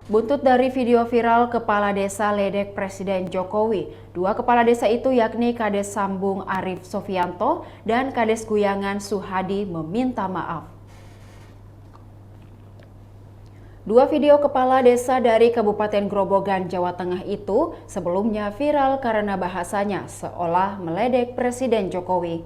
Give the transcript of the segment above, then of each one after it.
Buntut dari video viral Kepala Desa ledek Presiden Jokowi. Dua kepala desa itu yakni Kades Sambung Arif Sofianto dan Kades Guyangan Suhadi meminta maaf. Dua video kepala desa dari Kabupaten Grobogan, Jawa Tengah itu sebelumnya viral karena bahasanya seolah meledek Presiden Jokowi.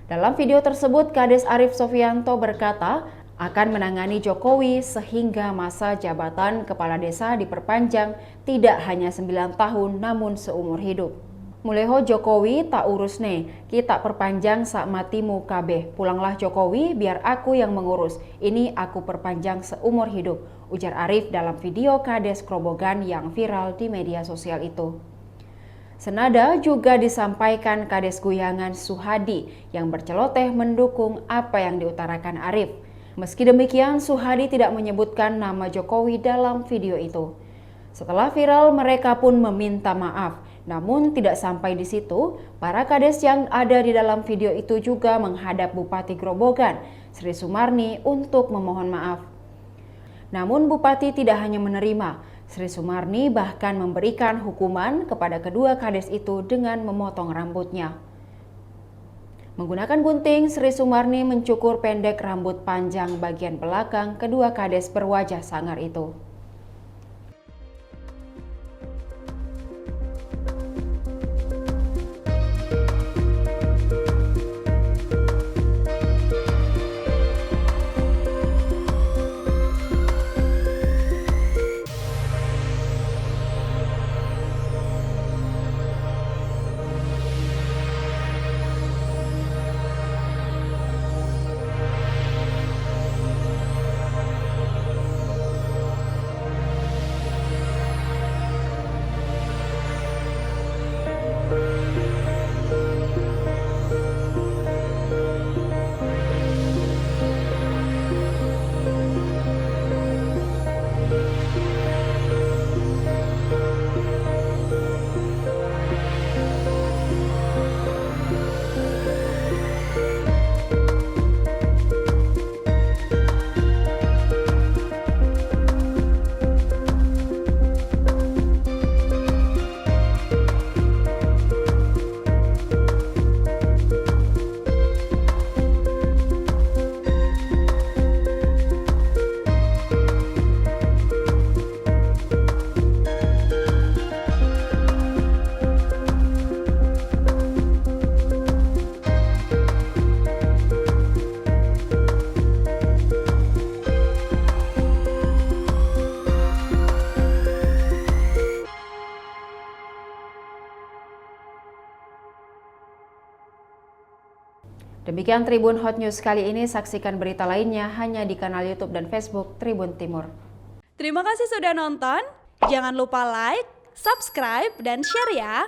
Dalam video tersebut, Kades Arif Sofianto berkata akan menangani Jokowi sehingga masa jabatan kepala desa diperpanjang tidak hanya 9 tahun namun seumur hidup. Muleho Jokowi tak urus nih, kita perpanjang sak matimu kabeh. Pulanglah Jokowi biar aku yang mengurus. Ini aku perpanjang seumur hidup, ujar Arif dalam video Kades Grobogan yang viral di media sosial itu. Senada juga disampaikan Kades Guyangan Suhadi yang berceloteh mendukung apa yang diutarakan Arif. Meski demikian, Suhadi tidak menyebutkan nama Jokowi dalam video itu. Setelah viral, mereka pun meminta maaf. Namun tidak sampai di situ, para kades yang ada di dalam video itu juga menghadap Bupati Grobogan, Sri Sumarni, untuk memohon maaf. Namun Bupati tidak hanya menerima, Sri Sumarni bahkan memberikan hukuman kepada kedua kades itu dengan memotong rambutnya. Menggunakan gunting, Sri Sumarni mencukur pendek rambut panjang bagian belakang kedua kades berwajah sangar itu. Demikian Tribun Hot News kali ini, saksikan berita lainnya hanya di kanal YouTube dan Facebook Tribun Timur. Terima kasih sudah nonton, jangan lupa like, subscribe, dan share ya!